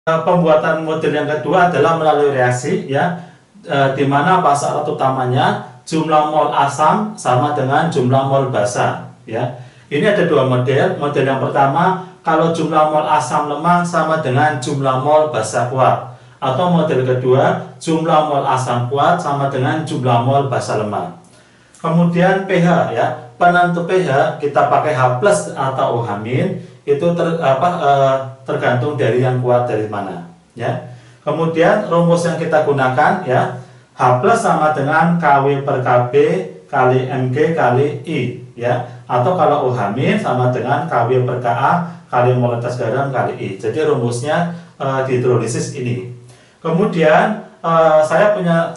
Pembuatan model yang kedua adalah melalui reaksi, ya, di mana syarat utamanya jumlah mol asam sama dengan jumlah mol basa, ya. Ini ada dua model. Model yang pertama, kalau jumlah mol asam lemah sama dengan jumlah mol basa kuat, atau model kedua, jumlah mol asam kuat sama dengan jumlah mol basa lemah. Kemudian pH, ya, penentu pH kita pakai H+ atau OH-, itu tergantung dari yang kuat dari mana, ya. Kemudian rumus yang kita gunakan, ya, H+ sama dengan KW per KB kali Mg kali I, ya, atau kalau OH- sama dengan KW per Ka kali molektas garam kali I. Jadi rumusnya di hidrolisis ini. Kemudian saya punya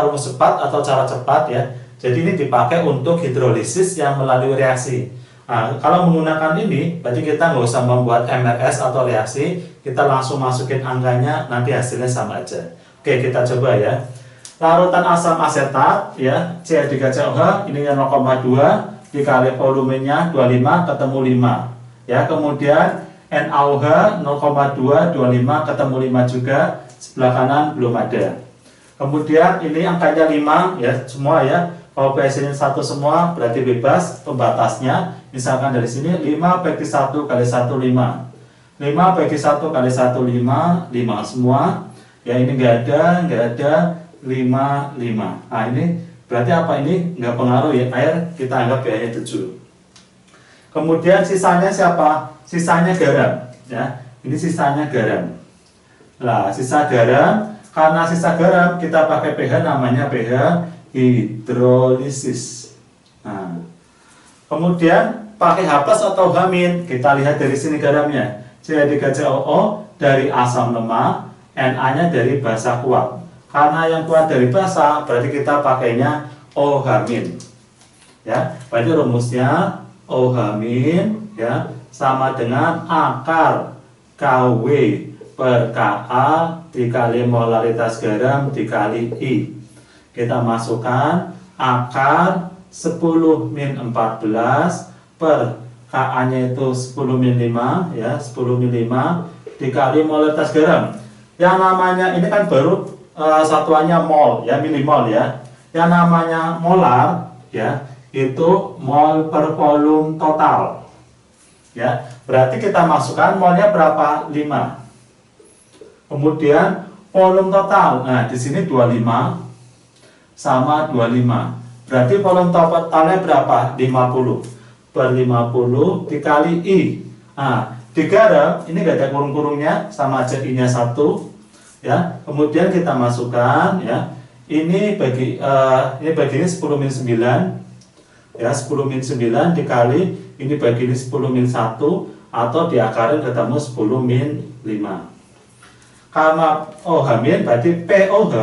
rumus cepat atau cara cepat, ya. Jadi ini dipakai untuk hidrolisis yang melalui reaksi. Nah, kalau menggunakan ini, berarti kita nggak usah membuat MRS atau reaksi, kita langsung masukin angkanya, nanti hasilnya sama aja. Oke, kita coba, ya. Larutan asam asetat, ya, CH3COH, ini 0,2 dikali volumenya 25 ketemu 5. Ya, kemudian NaOH 0,225 ketemu 5 juga, sebelah kanan belum ada. Kemudian ini angkanya 5, ya, semua, ya. Kalau pH-nya 1 semua berarti bebas pembatasnya. Misalkan dari sini 5/1 kali 1 5. 5/1 kali 1 5, 5 semua. Ya, ini enggak ada 5 5. Nah, ini berarti apa ini? Enggak pengaruh, ya, air kita anggap pH-nya 7. Kemudian sisanya siapa? Sisanya garam, ya. Ini sisanya garam. Nah, sisa garam, karena sisa garam kita pakai pH namanya pH hidrolisis. Nah, kemudian pakai H+ atau H-, kita lihat dari sini garamnya. CH3COO dari asam lemah, Na-nya dari basa kuat. Karena yang kuat dari basa, berarti kita pakainya OH-. Ya, berarti rumusnya OH-, ya, sama dengan akar KW per Ka dikali molaritas garam dikali I. Kita masukkan akar 10-14 per Ka-nya itu 10-5, ya, 10-5 dikali molaritas garam. Yang namanya ini kan baru satuannya mol, ya, milimol, ya. Yang namanya molar, ya, itu mol per volume total. Ya, berarti kita masukkan molnya berapa? 5. Kemudian volume total. Nah, di sini 25 sama 25. Berarti volume totalnya berapa? 50. Per 50 dikali I. Nah, di garam ini gak ada kurung-kurungnya, sama aja I-nya 1. Ya, kemudian kita masukkan, ya. Ini bagi ini 10-9. Ya, 10-9 dikali ini bagi ini 10-1 atau diakarin ketemu 10-5. Karena OH- berarti POH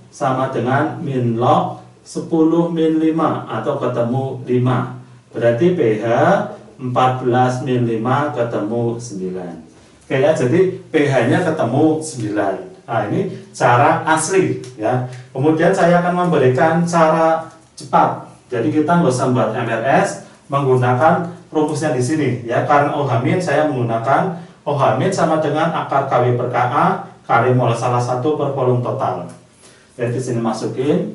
sama dengan min log 10-5 atau ketemu 5. Berarti pH 14-5 ketemu 9. Oke, ya, jadi pH-nya ketemu 9. Nah, ini cara asli, ya. Kemudian saya akan memberikan cara cepat. Jadi kita nggak usah buat MRS, menggunakan rumusnya di sini, ya. Karena OH- saya menggunakan OH- sama dengan akar KW per Ka kali mol salah satu per volume total. Jadi di sini masukin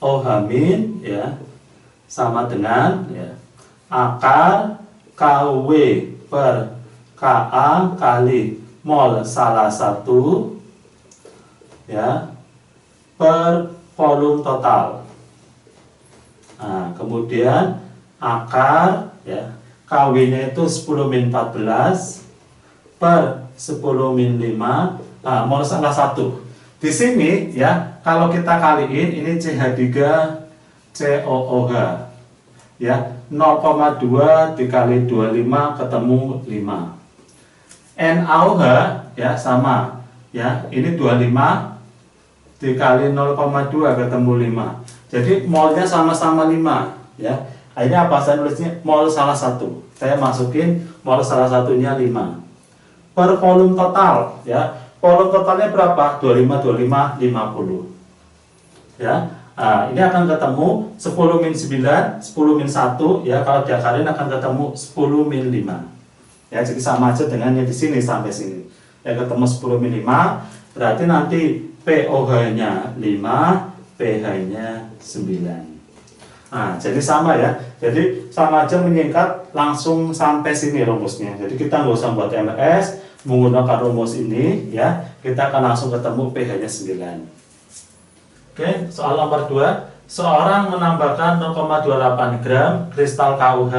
OH- ya, sama dengan, ya, akar KW per Ka kali mol salah satu, ya, per volume total. Nah, kemudian akar, ya, KW-nya itu 10-14 per 10-5, mol salah satu. Di sini, ya, kalau kita kaliin ini CH3COOH, ya, 0,2 dikali 25 ketemu 5. NaOH, ya, sama, ya, ini 25 dikali 0,2 ketemu 5. Jadi molnya sama-sama 5, ya. Akhirnya apa? Saya nulisnya mol salah satu. Saya masukin mol salah satunya 5. Per volume total, ya. Volume totalnya berapa? 25, 50. Ya. Nah, ini akan ketemu 10-9, 10-1, ya, kalau diakarin akan ketemu 10-5. Ya, jadi sama aja dengan yang di sini sampai sini. ya ketemu 10 min 5, berarti nanti POH-nya 5, pH-nya 9. Nah, jadi sama ya. Jadi sama aja menyingkat langsung sampai sini rumusnya. Jadi kita nggak usah buat MRS, menggunakan rumus ini ya. Kita akan langsung ketemu pH-nya 9. Oke, soal nomor 2. Seorang menambahkan 0,28 gram kristal KUH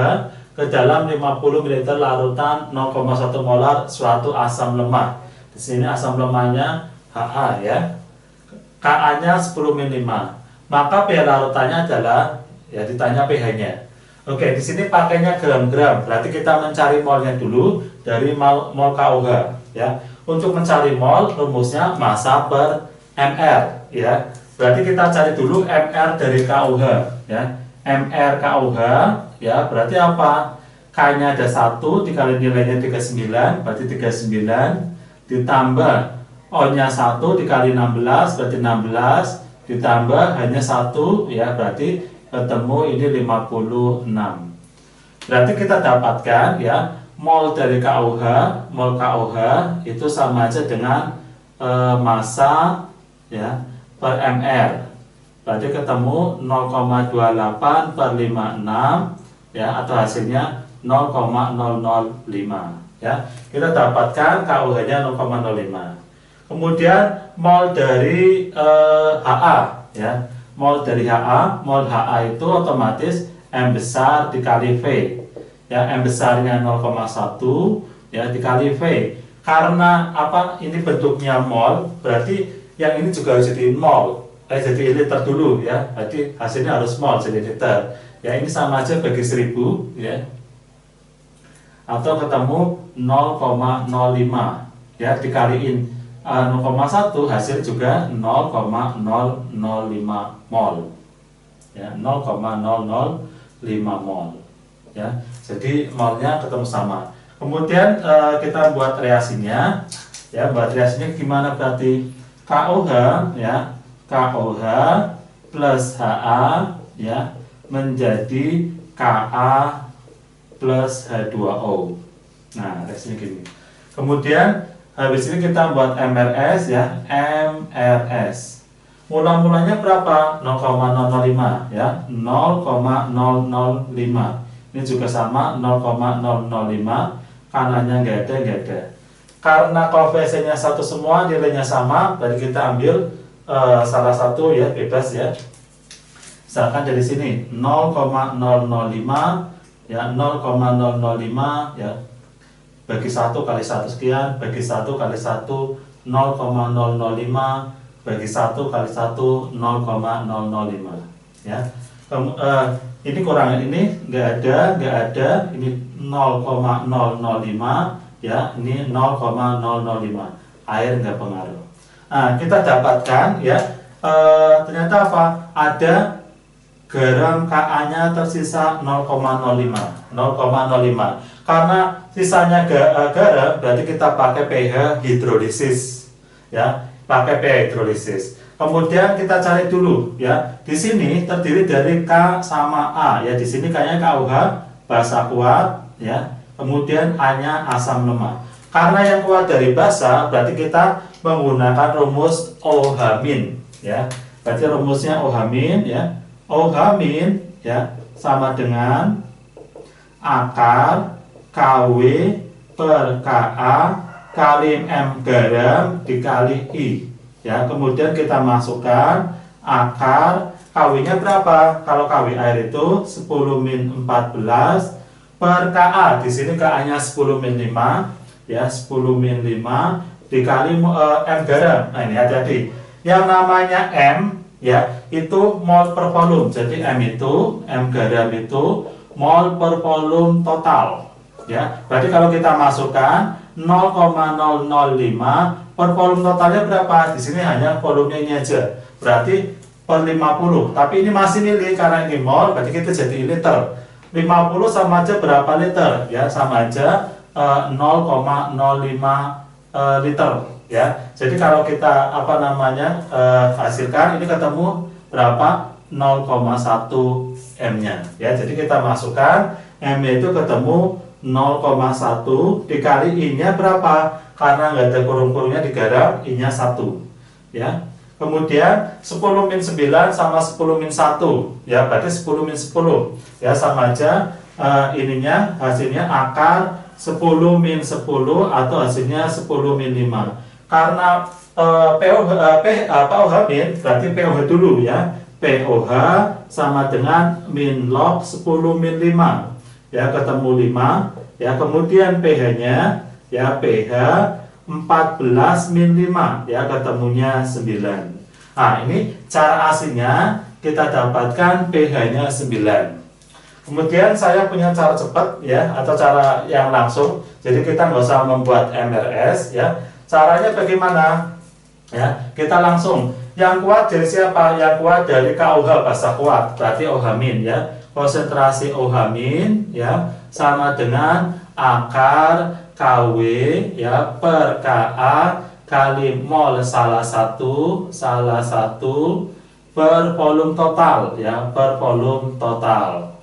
ke dalam 50 ml larutan 0,1 molar suatu asam lemah. Di sini asam lemahnya HA ya. Ka-nya 10 min 5. Maka pH larutannya adalah ya ditanya pH-nya. Oke, di sini pakainya gram-gram. Berarti kita mencari molnya dulu dari mol KUH ya. Untuk mencari mol rumusnya massa per mR ya. Berarti kita cari dulu mR dari KUH ya. mR KUH ya, berarti apa? K-nya ada 1 dikali nilainya 39, berarti 39 ditambah O-nya 1 dikali 16, berarti 16 ditambah hanya 1 ya, berarti ketemu ini 56. Berarti kita dapatkan ya mol dari KUH, mol KUH itu sama aja dengan massa ya per mR. Berarti ketemu 0,28 per 56 ya, atau hasilnya 0,005 ya. Kita dapatkan KUH-nya 0,05. Kemudian mol dari HA ya. Mol dari HA, mol HA itu otomatis M besar dikali V. Ya, M besarnya 0,1 ya dikali V. Karena apa? Ini bentuknya mol, berarti yang ini juga harus jadi mol. Jadi liter dulu ya. Berarti hasilnya harus mol jadi liter. Ya, ini sama aja bagi 1000 ya. Atau ketemu 0,05 ya, dikaliin 0,1 hasil juga 0,005 mol ya, 0,005 mol ya. Jadi molnya ketemu sama. Kemudian kita buat reaksinya ya. Buat reaksinya gimana? Berarti KOH ya, KOH plus HA ya menjadi Ka plus H2O. Nah, reaksinya gini. Kemudian habis ini kita buat MRS ya, MRS. Mula-mulanya berapa? 0,005 ya, 0,005. Ini juga sama 0,005. Kanannya nggak ada. Karena koefisiennya satu semua, nilainya sama, berarti kita ambil salah satu ya, bebas ya. Misalkan dari sini 0,005 ya, 0,005 ya. Bagi 1 kali 1 sekian, bagi 1 kali 1 0,005, bagi 1 kali 1 0,005 ya. Ini kurangan ini nggak ada, ini 0,005 ya, ini 0,005, air nggak pengaruh. Nah, kita dapatkan ya, ternyata apa? Ada garam Ka-nya tersisa 0,05. Karena sisanya garam, berarti kita pakai pH hidrolisis ya, pakai pH hidrolisis. Kemudian kita cari dulu ya. Di sini terdiri dari K sama A ya. Di sini kayaknya KUH basa kuat ya. Kemudian A-nya asam lemah. Karena yang kuat dari basa, berarti kita menggunakan rumus OH- ya. Berarti rumusnya OH- ya. OH- ya sama dengan akar KW per Ka kali M garam dikali I ya. Kemudian kita masukkan akar KW-nya berapa? Kalau KW air itu 10 min 14 per Ka. Di sini Ka-nya 10 min 5 ya, 10 min 5 dikali M garam. Nah, ini hati-hati. Yang namanya M ya, itu mol per volume. Jadi M garam itu mol per volume total. Ya, berarti kalau kita masukkan 0,005 per volume totalnya berapa? Di sini hanya volumenya ini aja. Berarti per 50. Tapi ini masih milih karena ini mol, berarti kita jadi liter. 50 sama aja berapa liter? Ya, sama aja 0,05 liter. Ya, jadi kalau kita hasilkan ini ketemu berapa? 0,1 M-nya. Ya, jadi kita masukkan M itu ketemu 0,1 dikali I-nya berapa? Karena nggak ada kurung-kurungnya di garam, I-nya 1. Ya. Kemudian 10 min 9 sama 10 min 1. Ya, berarti 10 min 10. Ya, sama aja ininya hasilnya akar 10 min 10 atau hasilnya 10 min 5. Karena POH min berarti POH dulu ya. POH sama dengan min log 10 min 5. Ya, ketemu 5. Ya, kemudian pH-nya ya pH 14 min 5 ya, ketemunya 9. Nah, ini cara aslinya kita dapatkan pH-nya 9. Kemudian saya punya cara cepat ya, atau cara yang langsung. Jadi kita nggak usah membuat MRS ya. Caranya bagaimana? Ya, kita langsung. Yang kuat dari siapa? Yang kuat dari KOH basa kuat, berarti OH min ya. Konsentrasi OH min ya sama dengan akar KW ya per KA kali mol salah satu per volume total ya, per volume total.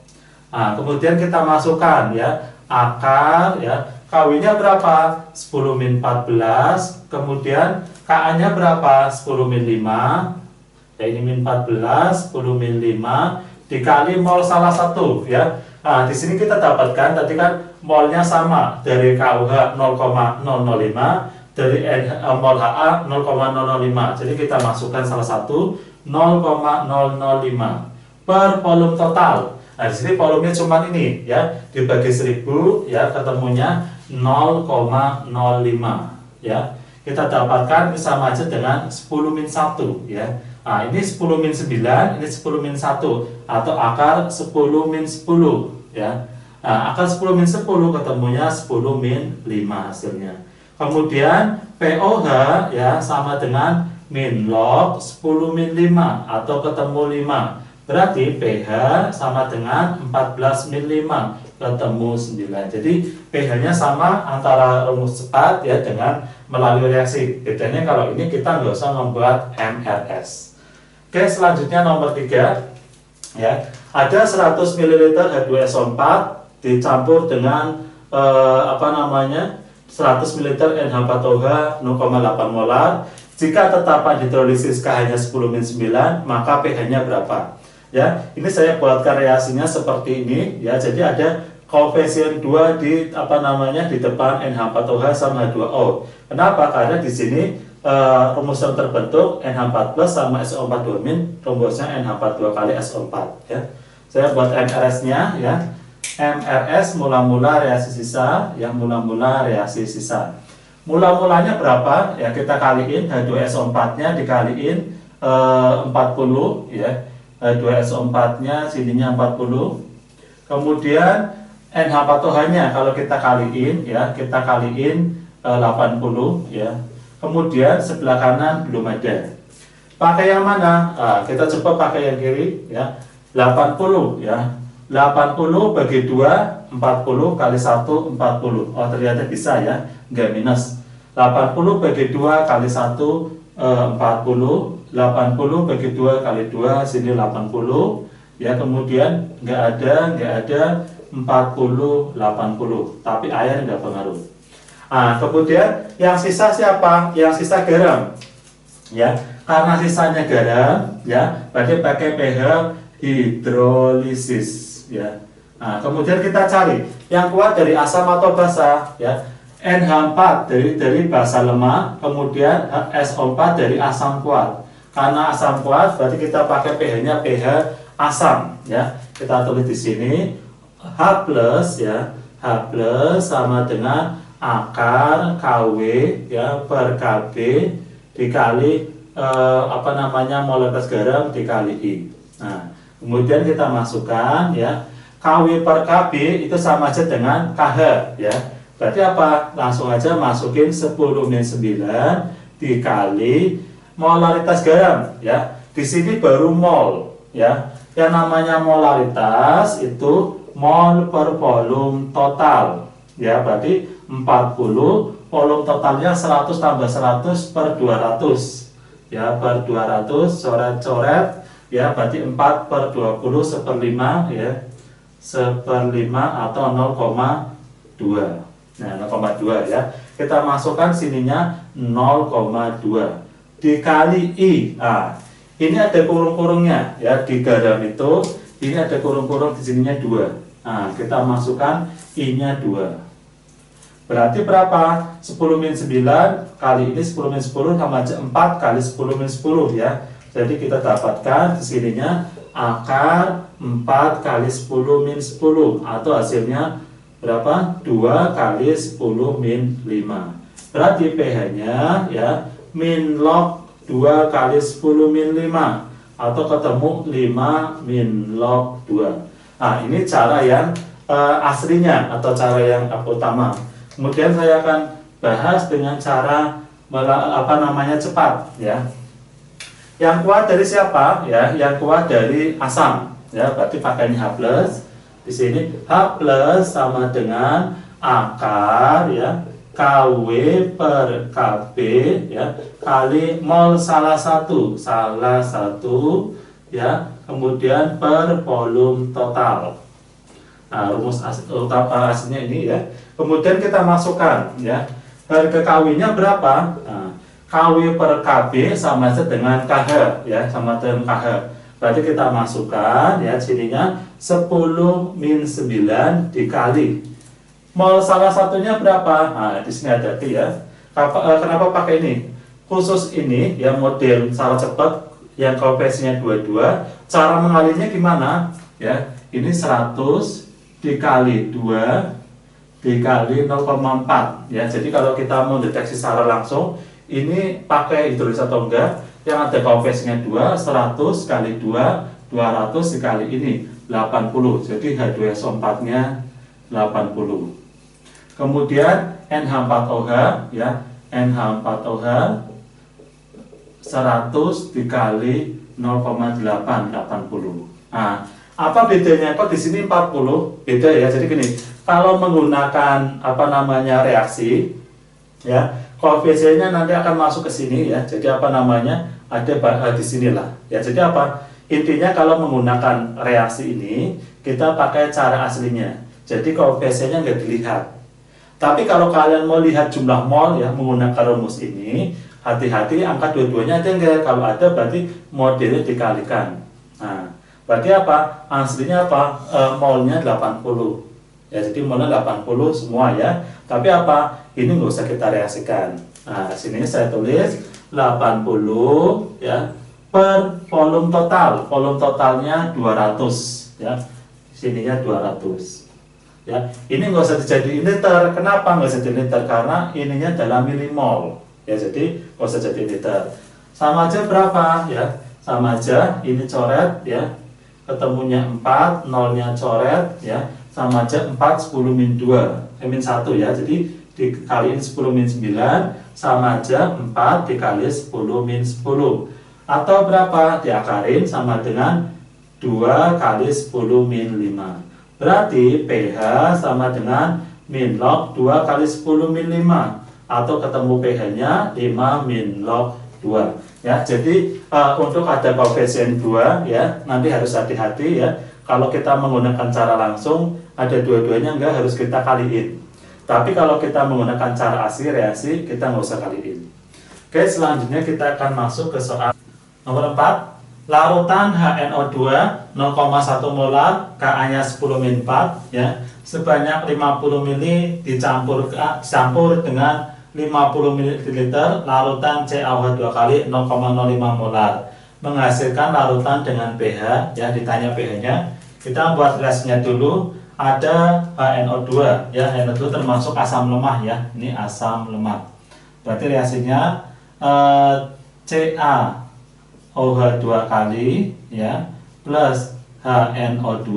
Nah, kemudian kita masukkan ya akar ya, KW-nya berapa? 10 min 14, kemudian KA-nya berapa? 10 min 5. Ya, ini min 14, 10 min 5 dikali mol salah satu ya. Nah, di sini kita dapatkan tadi kan molnya sama dari KUH 0,005, dari mol HA 0,005. Jadi kita masukkan salah satu 0,005 per volume total. Nah, di sini volumenya cuma ini ya, dibagi 1000 ya, ketemunya 0,05 ya. Kita dapatkan ini sama aja dengan 10 min 1 ya. Nah, ini 10 min 9, ini 10 min 1 atau akar 10 min 10 ya. Nah, akar 10 min 10 ketemunya 10 min 5 hasilnya. Kemudian POH ya sama dengan min log 10 min 5 atau ketemu 5. Berarti pH sama dengan 14 min 5 ketemu 9. Jadi pH-nya sama antara rumus cepat ya dengan melalui reaksi. Bedanya kalau ini kita nggak usah membuat MRS. Oke, selanjutnya nomor 3 ya. Ada 100 ml H2SO4 dicampur dengan 100 ml NH4OH 0,8 molar. Jika tetapan hidrolisis K-nya 10 min 9, maka pH-nya berapa? Ya, ini saya buatkan reaksinya seperti ini ya. Jadi ada koefisien 2 di di depan NH4OH sama H2O. Kenapa? Karena di sini rumus yang terbentuk NH4 plus sama SO4 2-, rumusnya NH42 kali SO4 ya. Saya buat MRS-nya ya. MRS mula-mula reaksi sisa, yang mula-mula reaksi sisa. Mula-mulanya berapa? Ya, kita kaliin H2SO4-nya dikaliin 40 ya. H2SO4-nya sininya 40. Kemudian NH4OH-nya kalau kita kaliin ya, kita kaliin 80 ya. Kemudian sebelah kanan belum ada. Pakai yang mana? Kita coba pakai yang kiri ya. 80 ya. 80 bagi 2 40 kali 1 40. Oh, ternyata bisa ya. Enggak minus. 80 bagi 2 kali 1 40. 80 bagi 2 kali 2 sini 80 ya. Kemudian enggak ada 40 80. Tapi air enggak pengaruh. Kemudian yang sisa siapa? Yang sisa garam. Ya, karena sisanya garam, ya, berarti pakai pH hidrolisis, ya. Kemudian kita cari yang kuat dari asam atau basa, ya. NH4 dari basa lemah, kemudian SO4 dari asam kuat. Karena asam kuat, berarti kita pakai pH-nya pH asam, ya. Kita tulis di sini H+, ya. H+ sama dengan akar KW ya per KB dikali molekul garam dikali I. Nah, kemudian kita masukkan ya KW per KB itu sama aja dengan KH ya. Berarti apa? Langsung aja masukin 10 min 9 dikali molaritas garam ya. Di sini baru mol ya. Yang namanya molaritas itu mol per volume total. Ya, berarti 40, volume totalnya 100 tambah 100 per 200 ya, per 200, coret-coret ya, berarti 4 per 20 1/5 ya, 1/5 atau 0,5 Nah, 0,2 ya. Kita masukkan sininya 0,2 dikali I. Nah, ini ada kurung-kurungnya ya di garam itu. Ini ada kurung-kurung di sininya 2. Nah, kita masukkan I-nya 2. Berarti berapa? 10 min 9 kali ini 10 min 10 sama aja 4 kali 10 min 10 ya. Jadi kita dapatkan di sininya akar 4 kali 10 min 10 atau hasilnya berapa? 2 kali 10 min 5. Berarti pH-nya ya min log 2 kali 10 min 5 atau ketemu 5 min log 2. Nah, ini cara yang aslinya atau cara yang utama. Kemudian saya akan bahas dengan cara cepat ya. Yang kuat dari siapa? Ya, yang kuat dari asam. Ya, berarti pakai ini H+. Di sini H+ sama dengan akar ya KW per KB ya kali mol salah satu ya, kemudian per volume total. Nah, rumus aslinya ini ya. Kemudian kita masukkan ya. Harga KW-nya berapa? Nah, KW per KB sama saja dengan KH ya, sama dengan KH. Berarti kita masukkan ya sininya 10 min 9 dikali mol salah satunya berapa? Nah, di sini ada T ya. Kenapa pakai ini? Khusus ini ya model cara cepat yang koefisiennya 22. Cara mengalinya gimana? Ya, ini 100 dikali 2 dikali 0,4 ya. Jadi kalau kita mau deteksi secara langsung ini pakai hidrolis atau enggak, yang ada koefisiennya 2, 100 kali 2, 200 dikali ini 80. Jadi H2SO4 nya 80. Kemudian NH4OH ya, NH4OH 100 dikali 0,8, 80. Nah, apa bedanya? Kok di sini 40? Beda ya. Jadi gini, kalau menggunakan reaksi ya, koefisiennya nanti akan masuk ke sini ya. Jadi ada di sinilah. Ya, jadi apa? Intinya kalau menggunakan reaksi ini kita pakai cara aslinya. Jadi koefisiennya nggak dilihat. Tapi kalau kalian mau lihat jumlah mol ya menggunakan rumus ini, hati-hati angka dua-duanya ada enggak. Kalau ada berarti modelnya dikalikan. Nah, berarti apa? Aslinya apa? Molnya 80. Ya, jadi molnya 80 semua ya. Tapi apa? Ini nggak usah kita reaksikan. Nah, sini saya tulis 80 ya per volume total. Volume totalnya 200 ya. Sininya 200. Ya, ini nggak usah dijadiin liter. Kenapa nggak usah jadi liter? Karena ininya dalam milimol. Ya, jadi nggak usah jadi liter. Sama aja berapa? Ya, sama aja. Ini coret ya. Ketemunya 4, nolnya coret ya. Sama aja 4 10 min 2, min 1 ya. Jadi dikaliin 10 min 9 sama aja 4 dikali 10 min 10. Atau berapa? Diakarin sama dengan 2 kali 10 min 5. Berarti pH sama dengan min log 2 kali 10 min 5 atau ketemu pH-nya 5 min log 2 ya. Jadi untuk ada koefisien 2 ya, nanti harus hati-hati ya. Kalau kita menggunakan cara langsung ada dua-duanya enggak harus kita kaliin. Tapi kalau kita menggunakan cara asli reaksi kita nggak usah kaliin. Oke, selanjutnya kita akan masuk ke soal nomor 4. Larutan HNO2 0,1 molar Ka-nya 10 min 4 ya, sebanyak 50 ml dicampur dengan 50 ml larutan CaOH 2 kali 0,05 molar menghasilkan larutan dengan pH ya. Ditanya pH-nya, kita buat reaksinya dulu. Ada HNO2 ya, HNO2 termasuk asam lemah ya. Ini asam lemah. Berarti reaksinya CaOH 2 kali ya plus HNO2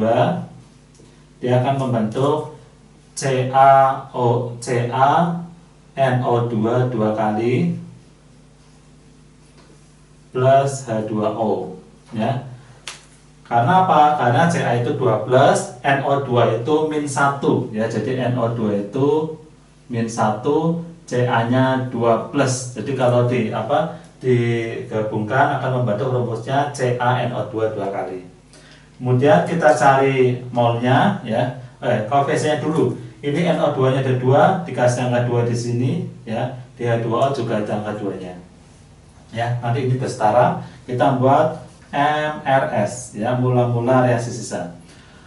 dia akan membentuk CaNO2 2 kali plus H2O ya. Karena apa? Karena Ca itu 2 plus, NO2 itu min 1 ya. Jadi NO2 itu min 1, Ca-nya 2 plus. Jadi kalau digabungkan akan membentuk rumusnya CaNO2 2 kali. Kemudian kita cari molnya ya. koefisiennya dulu. Ini NO2-nya ada 2, dikasih angka 2 di sini, ya. Di H2O juga ada angka 2-nya. Ya, nanti ini bersetara. Kita buat MRS, ya, mula-mula reaksi sisa.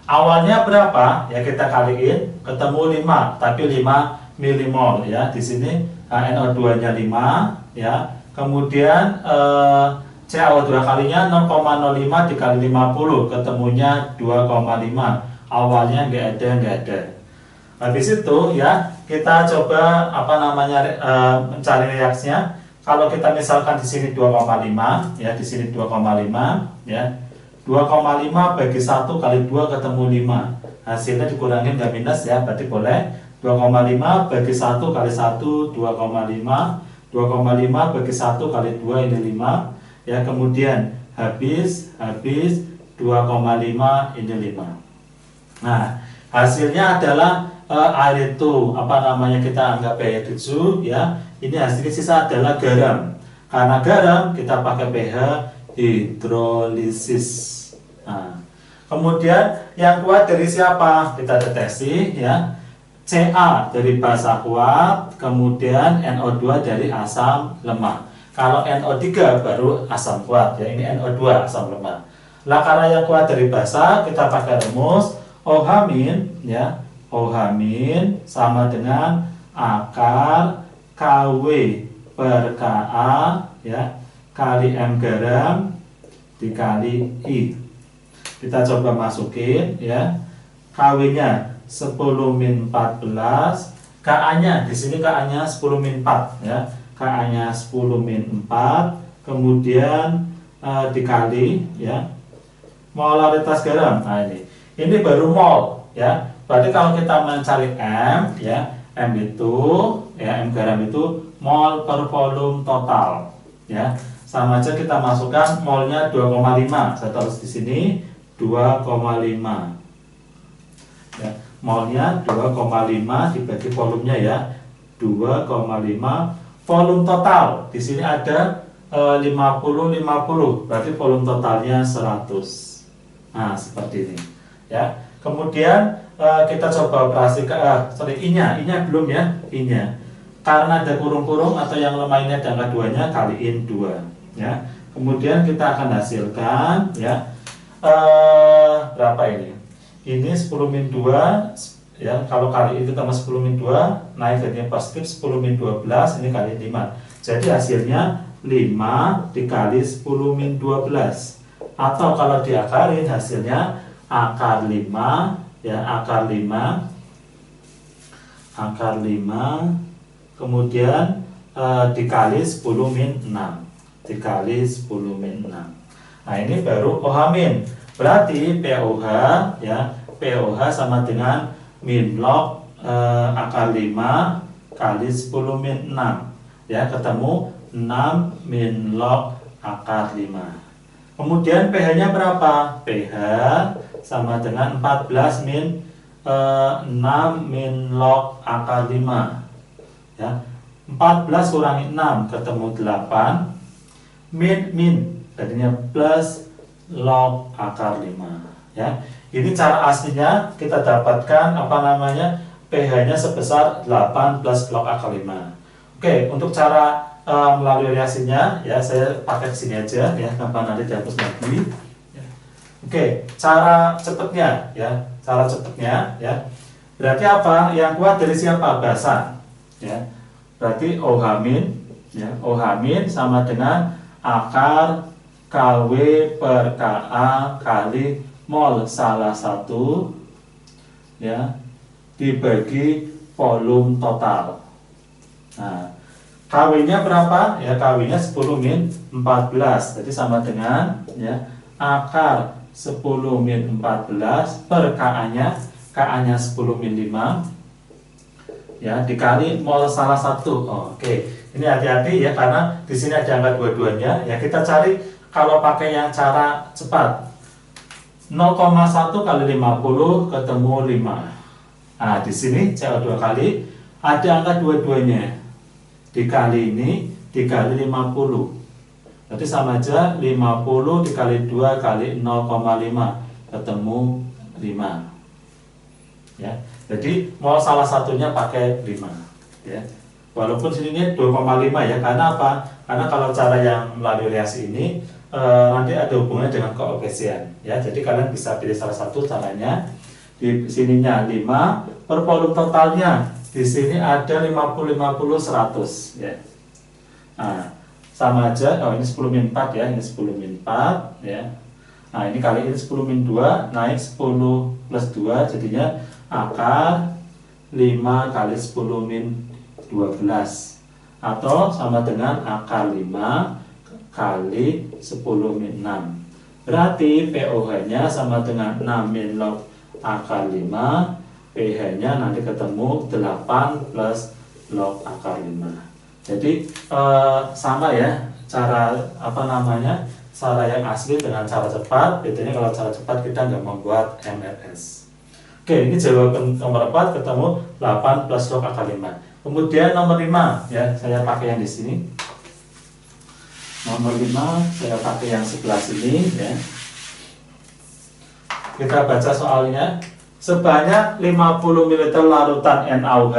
Awalnya berapa? Ya kita kaliin, ketemu 5, tapi 5 milimol, ya. Di sini NO2-nya 5, ya. Kemudian CaO2 kalinya 0,05 dikali 50, ketemunya 2,5. Awalnya nggak ada. Habis itu ya kita coba mencari reaksinya. Kalau kita misalkan di sini 2,5, ya di sini 2,5, ya 2,5 bagi 1 kali 2 ketemu 5. Hasilnya dikurangin nggak minus, ya berarti boleh. 2,5 bagi 1 kali 1 2,5. 2,5 bagi 1 kali 2 ini 5. Ya kemudian habis 2,5 ini 5. Nah hasilnya adalah air itu kita anggap pH 7, ya. Ini hasilnya sisa adalah garam. Karena garam kita pakai pH hidrolisis. Nah, kemudian yang kuat dari siapa? Kita deteksi, ya. Ca dari basa kuat, kemudian NO2 dari asam lemah. Kalau NO3 baru asam kuat, ya. Ini NO2 asam lemah. Lah karena yang kuat dari basa kita pakai rumus OH-, ya. OH- sama dengan akar KW per Ka, ya, kali M garam dikali I. Kita coba masukin, ya. KW-nya 10-14, Ka-nya di sini Ka-nya 10-4, ya. Ka-nya 10-4, kemudian dikali, ya, molaritas garam. Nah ini baru mol, ya. Berarti kalau kita mencari M, ya, M itu, ya, M garam itu mol per volume total, ya. Sama aja kita masukkan molnya 2,5. Saya tulis di sini 2,5. Ya, molnya 2,5 dibagi volumenya, ya. 2,5 volume total. Di sini ada 50-50, berarti volume totalnya 100. Nah, seperti ini, ya. Kemudian kita coba operasikan, I-nya belum, ya, I-nya. Karena ada kurung-kurung atau yang lemah ini ada angka 2-nya, kaliin 2, ya. Kemudian kita akan hasilkan, ya, berapa ini? Ini 10-2, ya. Kalau kali itu tambah 10-2, naik jadinya positif 10-12, ini kali 5. Jadi hasilnya 5 dikali 10-12. Atau kalau diakarin hasilnya akar 5, ya, akar 5, kemudian dikali 10-6, dikali 10-6. Nah ini baru OH-. Berarti POH, ya, POH sama dengan min log akar 5 kali 10-6, ya, ketemu 6 min log akar 5. Kemudian pH-nya berapa? pH sama dengan 14 min 6 min log akar 5, ya. 14 kurangi 6 ketemu 8 min jadinya plus log akar 5, ya. Ini cara aslinya kita dapatkan pH-nya sebesar 8 plus log akar 5. Oke, untuk cara melalui reaksinya, ya, saya pakai di sini aja, ya, tanpa nanti dihapus lagi. Oke, cara cepatnya, ya, ya. Berarti apa? Yang kuat dari siapa? Basa, ya. Berarti OH-, ya, OH- sama dengan akar KW per Ka kali mol salah satu, ya, dibagi volume total. Nah, KW-nya berapa? Ya, KW-nya 10-14. Jadi sama dengan, ya, akar 10-14 per Ka-nya, Ka-nya 10-5, ya, dikali mol salah satu. Oke. Ini hati-hati, ya, karena di sini ada angka dua-duanya. Ya, kita cari kalau pakai yang cara cepat. 0,1 kali 50 ketemu 5. Nah, di sini CO2 kali ada angka dua-duanya. Dikali ini dikali 50. Berarti sama aja 50 dikali 2 kali 0,5 ketemu 5. ya. Jadi mol salah satunya pakai 5 ya. Walaupun sini 2,5 ya, karena apa? Karena kalau cara yang melalui reaksi ini nanti ada hubungannya dengan koefisien ya. Jadi kalian bisa pilih salah satu caranya. Di sininya 5 per volume totalnya. Di sini ada 50 50 100 ya. Nah, sama aja. Oh, ini 10 min 4 ya, ini 10 min 4 ya. Nah, ini kali ini 10 min 2 naik 10 plus 2 jadinya akar 5 kali 10 min 12 atau sama dengan akar 5 kali 10 min 6. Berarti POH-nya sama dengan 6 min log akar 5, PH-nya nanti ketemu 8 plus log akar 5. Jadi sama ya cara cara yang asli dengan cara cepat. Bedanya kalau cara cepat kita nggak membuat MRS. Oke, ini jawaban nomor 4 ketemu 8 plus log akar 5. Kemudian nomor 5 ya, saya pakai yang di sini. Nomor 5 saya pakai yang sebelah sini ya. Kita baca soalnya. Sebanyak 50 ml larutan NaOH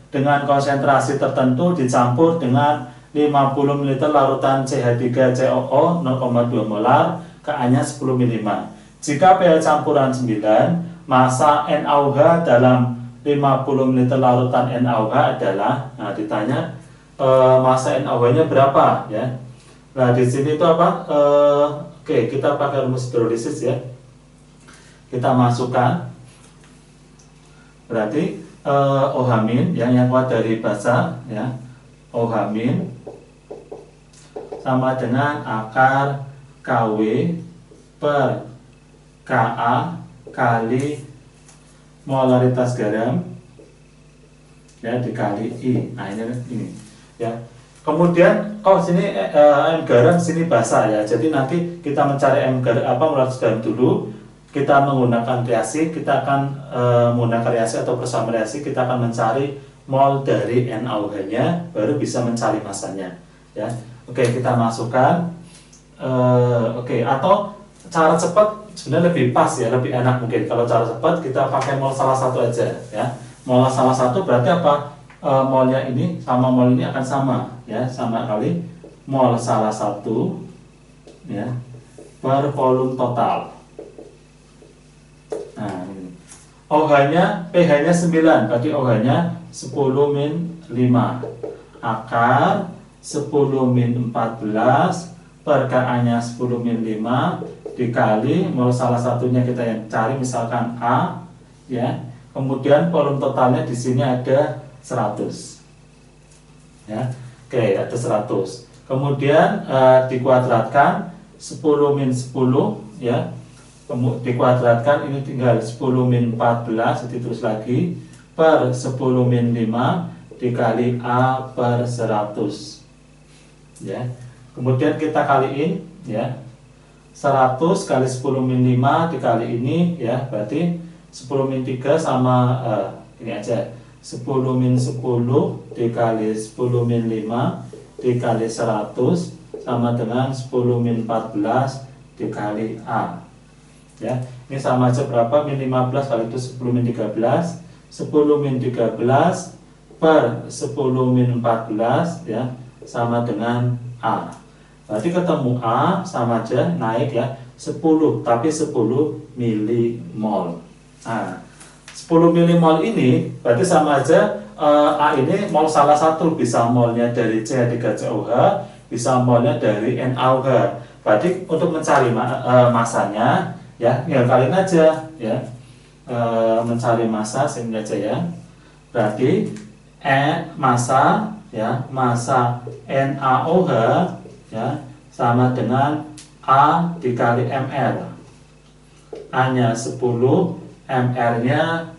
dengan konsentrasi tertentu dicampur dengan 50 ml larutan CH3COO 0,2 molar, Ka-nya 10 ml. Jika pH campuran 9, massa NaOH dalam 50 ml larutan NaOH adalah, nah ditanya massa NaOH-nya berapa ya. Nah di sini itu apa? Oke, kita pakai rumus hidrolisis ya. Kita masukkan, berarti OH- yang kuat dari basa ya, OH- sama dengan akar KW per Ka kali molaritas garam ya dikali I. Nah ini ya. Kemudian kalau sini M garam, sini basa ya. Jadi nanti kita mencari M garam molaritas garam dulu. Kita menggunakan reaksi, kita akan menggunakan reaksi atau persamaan reaksi, kita akan mencari mol dari NaOH-nya, baru bisa mencari masanya ya. Oke, kita masukkan. Oke, atau cara cepat sebenarnya lebih pas ya, lebih enak mungkin. Kalau cara cepat kita pakai mol salah satu aja ya. Mol salah satu berarti apa? Molnya ini sama mol ini akan sama ya, sama kali mol salah satu ya per volume total. Nah, ini. OH-nya, pH-nya 9, berarti OH-nya 10 min 5 akar 10 min 14 per Ka-nya 10 min 5 dikali mol salah satunya kita yang cari misalkan A ya. Kemudian volume totalnya di sini ada 100 ya. Oke, ada 100. Kemudian dikuadratkan 10 min 10 ya. Dikuadratkan ini tinggal 10 min 14 ditulis lagi per 10 min 5 dikali A per 100 ya. Kemudian kita kaliin ya, 100 kali 10 min 5 dikali ini ya, berarti 10 min 3 sama ini aja 10 min 10 dikali 10 min 5 dikali 100 sama dengan 10 min 14 dikali A ya. Ini sama aja berapa? Min 15 kali itu 10 min 13 10 min 13 per 10 min 14 ya, sama dengan A. Berarti ketemu A sama aja naik ya 10, tapi 10 milimol. Nah 10 milimol ini berarti sama aja A ini mol salah satu, bisa molnya dari CH3COH, bisa molnya dari NaOH. Berarti untuk mencari masanya ya, tinggal kalian aja ya, mencari massa sehingga aja ya. Berarti massa ya, massa NaOH ya sama dengan A dikali ml. A-nya 10, ml-nya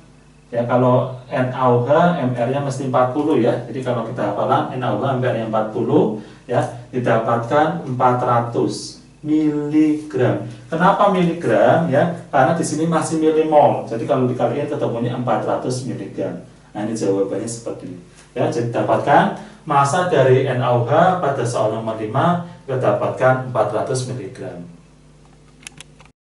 ya, kalau NaOH ml-nya mesti 40 ya. Jadi kalau kita hafalan NaOH ml-nya 40 ya, didapatkan 400 miligram. Kenapa miligram ya? Karena di sini masih milimol. Jadi kalau dikaliin ketemunya 400 miligram. Nah, ini jawabannya seperti ini. Ya, jadi dapatkan massa dari NaOH pada soal nomor 5 kita dapatkan 400 miligram.